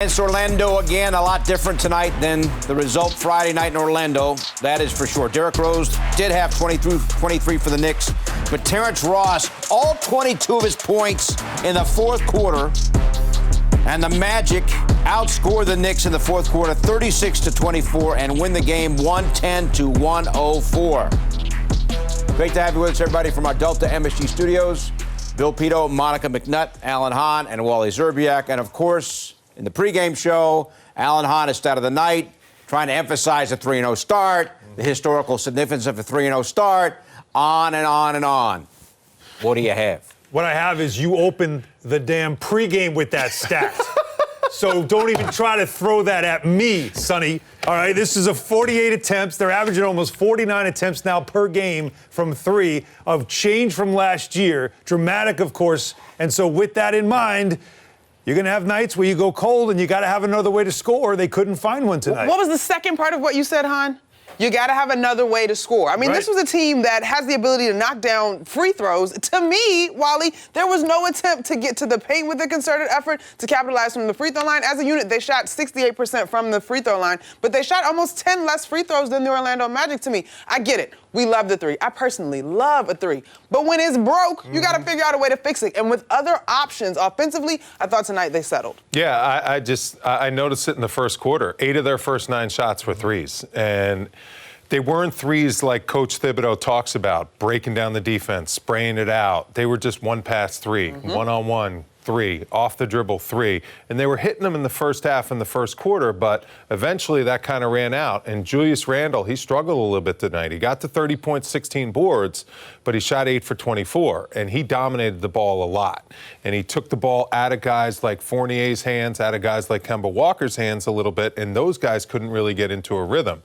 Against Orlando again, a lot different tonight than the result Friday night in Orlando. That is for sure. Derrick Rose did have 23 for the Knicks, but Terrence Ross, all 22 of his points in the fourth quarter, and the Magic outscored the Knicks in the fourth quarter 36-24 and win the game 110-104. Great to have you with us, everybody, from our Delta MSG studios. Bill Pito, Monica McNutt, Alan Hahn, and Wally Zerbiak, and of course, in the pregame show, Alan Hahn is stat of the night, trying to emphasize a 3-0 start, the historical significance of a 3-0 start, on and on and on. What do you have? What I have is you open the damn pregame with that stat. So don't even try to throw that at me, Sonny. All right, this is a 48 attempts. They're averaging almost 49 attempts now per game from three, of change from last year. Dramatic, of course. And so with that in mind, you're going to have nights where you go cold and you got to have another way to score. They couldn't find one tonight. What was the second part of what you said, Hahn? You got to have another way to score. I mean, This was a team that has the ability to knock down free throws. To me, Wally, there was no attempt to get to the paint with a concerted effort to capitalize from the free throw line. As a unit, they shot 68% from the free throw line, but they shot almost 10 less free throws than the Orlando Magic to me. I get it. We love the three. I personally love a three. But when it's broke, you got to figure out a way to fix it. And with other options offensively, I thought tonight they settled. Yeah, I noticed it in the first quarter. 8 of their first 9 shots were threes. And they weren't threes like Coach Thibodeau talks about, breaking down the defense, spraying it out. They were just one-pass three, one-on-one, 3, off the dribble 3. And they were hitting them in the first half in the first quarter, but eventually that kind of ran out. And Julius Randle, he struggled a little bit tonight. He got to 30 points, 16 boards, but he shot 8 for 24. And he dominated the ball a lot. And he took the ball out of guys like Fournier's hands, out of guys like Kemba Walker's hands a little bit, and those guys couldn't really get into a rhythm.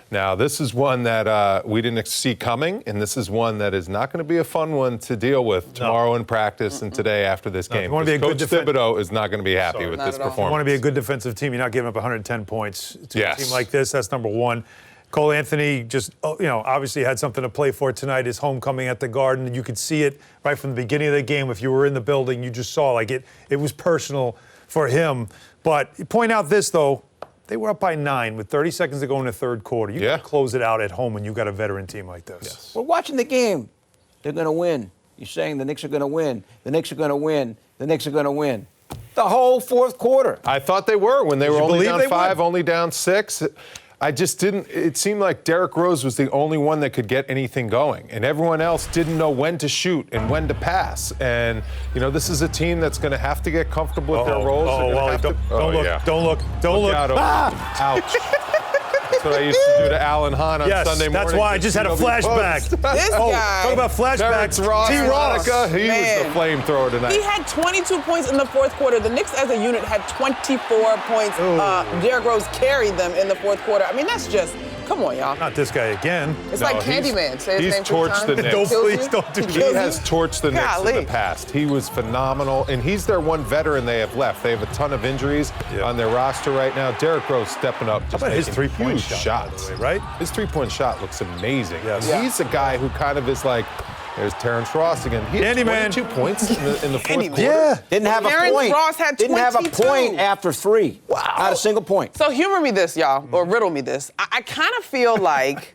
Now, this is one that we didn't see coming, and this is one that is not going to be a fun one to deal with tomorrow in practice and today after this game. Coach Thibodeau is not going to be happy with this performance. You want to be a good defensive team. You're not giving up 110 points to a team like this. That's number one. Cole Anthony just, obviously had something to play for tonight. His homecoming at the Garden. You could see it right from the beginning of the game. If you were in the building, you just saw it was personal for him. But point out this, though. They were up by 9 with 30 seconds to go in the third quarter. You can close it out at home when you've got a veteran team like this. Yes. We're watching the game. They're going to win. You're saying the Knicks are going to win. The Knicks are going to win. The Knicks are going to win. The whole fourth quarter. I thought they were when they were only down 5, only down 6. I just didn't. It seemed like Derrick Rose was the only one that could get anything going, and everyone else didn't know when to shoot and when to pass. And this is a team that's going to have to get comfortable with their roles. Wally, don't look. Ouch. That's what I used to do to Alan Hahn on Sunday morning. That's why I just had a flashback. This guy. Talk about flashbacks. Ross, T-Ross. He was the flamethrower tonight. He had 22 points in the fourth quarter. The Knicks as a unit had 24 points. Derrick Rose carried them in the fourth quarter. I mean, that's just, come on, y'all. Not this guy again. It's like Candyman. Say his name torched the Knicks. Please don't do He has torched the Knicks in the past. He was phenomenal, and he's their one veteran they have left. They have a ton of injuries on their roster right now. Derrick Rose stepping up, just making his three-point shots. Right? His three-point shot looks amazing. Yes. He's a guy who kind of is like, there's Terrence Ross again. He had 22 points in the fourth quarter. Yeah. Didn't have a point. Terrence Ross had 22. Didn't have a point after 3. Wow. Not a single point. So humor me this, y'all, or riddle me this. I kind of feel like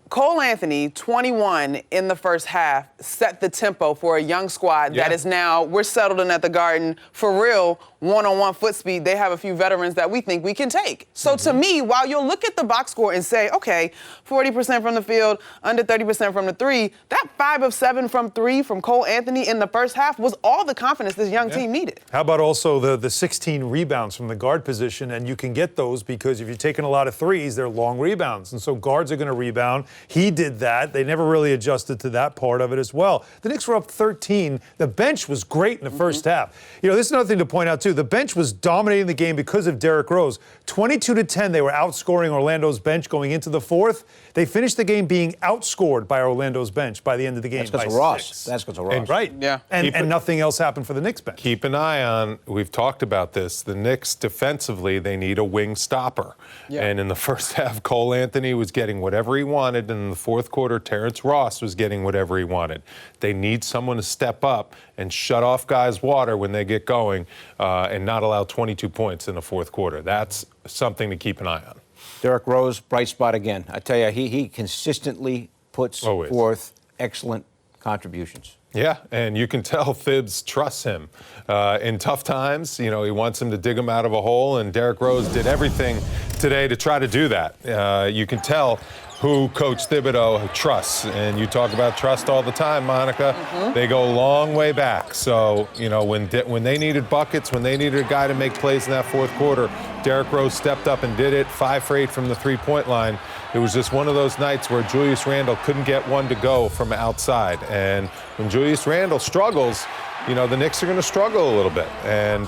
Cole Anthony, 21 in the first half, set the tempo for a young squad that is now, we're settled in at the Garden. For real, one-on-one foot speed, they have a few veterans that we think we can take. So to me, while you'll look at the box score and say, okay, 40% from the field, under 30% from the 3, that 5 of 7 from 3 from Cole Anthony in the first half was all the confidence this young team needed. How about also the 16 rebounds from the guard position? And you can get those because if you're taking a lot of threes, they're long rebounds. And so guards are going to rebound. He did that. They never really adjusted to that part of it as well. The Knicks were up 13. The bench was great in the first half. This is another thing to point out, too. The bench was dominating the game because of Derrick Rose. 22-10, they were outscoring Orlando's bench going into the fourth. They finished the game being outscored by Orlando's bench by the end of the game. That's because of Ross. That's because of Ross. Right. Yeah. And nothing else happened for the Knicks bench. Keep an eye on, we've talked about this, the Knicks defensively, they need a wing stopper. Yeah. And in the first half, Cole Anthony was getting whatever he wanted, and in the fourth quarter, Terrence Ross was getting whatever he wanted. They need someone to step up and shut off guys' water when they get going and not allow 22 points in the fourth quarter. That's something to keep an eye on. Derrick Rose, bright spot again. I tell you, he consistently puts forth excellent contributions. Yeah, and you can tell Thibs trusts him. In tough times, you know, he wants him to dig him out of a hole, and Derrick Rose did everything today to try to do that. You can tell who Coach Thibodeau trusts, and you talk about trust all the time, Monica. They go a long way back. So, you know, when they needed buckets, when they needed a guy to make plays in that fourth quarter, Derrick Rose stepped up and did it, 5 for 8 from the three-point line. It was just one of those nights where Julius Randle couldn't get one to go from outside. And when Julius Randle struggles, you know, the Knicks are going to struggle a little bit. And,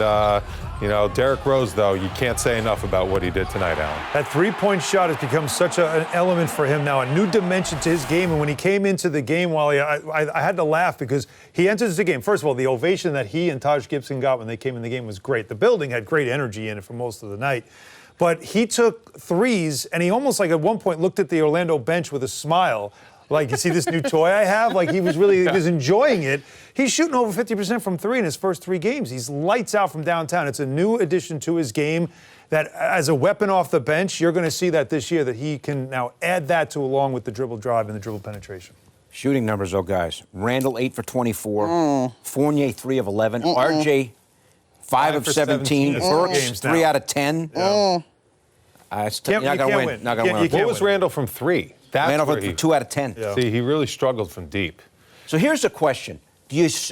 you know, Derrick Rose, though, you can't say enough about what he did tonight, Alan. That three-point shot has become such an element for him now, a new dimension to his game. And when he came into the game, Wally, I had to laugh because he enters the game. First of all, the ovation that he and Taj Gibson got when they came in the game was great. The building had great energy in it for most of the night. But he took threes, and he almost like at one point looked at the Orlando bench with a smile. Like, you see this new toy I have? Like, he was enjoying it. He's shooting over 50% from three in his first 3 games. He's lights out from downtown. It's a new addition to his game that, as a weapon off the bench, you're going to see that this year, that he can now add that to along with the dribble drive and the dribble penetration. Shooting numbers, though, guys. Randall, 8 for 24. Fournier, 3 of 11. RJ, 5 of 17. Burks, 3 out of 10. Yeah. You're not going to win. Not going to win. What was Randall from 3? Randall for 2 out of 10. Yeah. See, he really struggled from deep. So here's the question.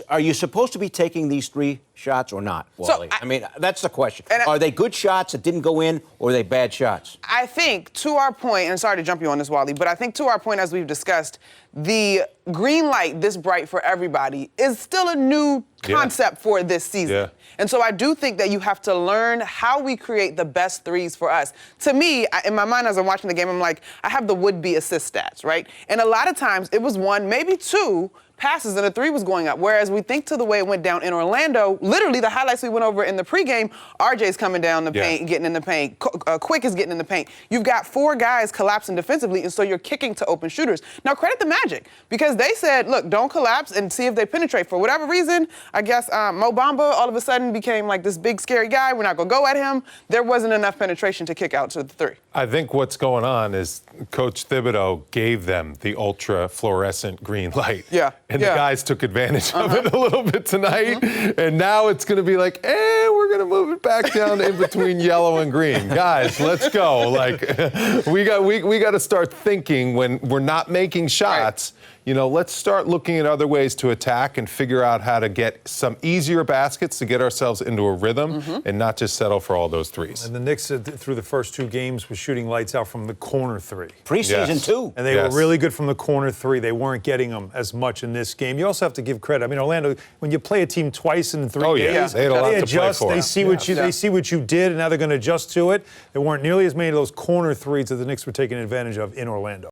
Are you supposed to be taking these 3 shots or not, Wally? I mean, that's the question. Are they good shots that didn't go in, or are they bad shots? I think, to our point, and sorry to jump you on this, Wally, but I think to our point, as we've discussed, the green light this bright for everybody is still a new concept for this season. Yeah. And so I do think that you have to learn how we create the best threes for us. To me, in my mind, as I'm watching the game, I'm like, I have the would-be assist stats, right? And a lot of times it was 1, maybe 2 passes and a 3 was going up. Whereas we think to the way it went down in Orlando, literally the highlights we went over in the pregame, RJ's coming down the paint, getting in the paint. Quick is getting in the paint. You've got 4 guys collapsing defensively, and so you're kicking to open shooters. Now, credit the Magic, because they said, look, don't collapse and see if they penetrate. For whatever reason, I guess Mo Bamba all of a sudden became like this big, scary guy. We're not going to go at him. There wasn't enough penetration to kick out to the 3. I think what's going on is Coach Thibodeau gave them the ultra fluorescent green light. Yeah. And the guys took advantage of it a little bit tonight. And now it's going to be like, we're going to move it back down in between yellow and green. Guys, let's go. Like, we got to start thinking when we're not making shots. Right. You know, let's start looking at other ways to attack and figure out how to get some easier baskets to get ourselves into a rhythm and not just settle for all those threes. And the Knicks, through the first 2 games, was shooting lights out from the corner 3. Preseason, too. And they were really good from the corner 3. They weren't getting them as much in this game. You also have to give credit. I mean, Orlando, when you play a team twice in 3 days, they had a lot to adjust. play for. They see what you did, and now they're going to adjust to it. There weren't nearly as many of those corner 3s that the Knicks were taking advantage of in Orlando.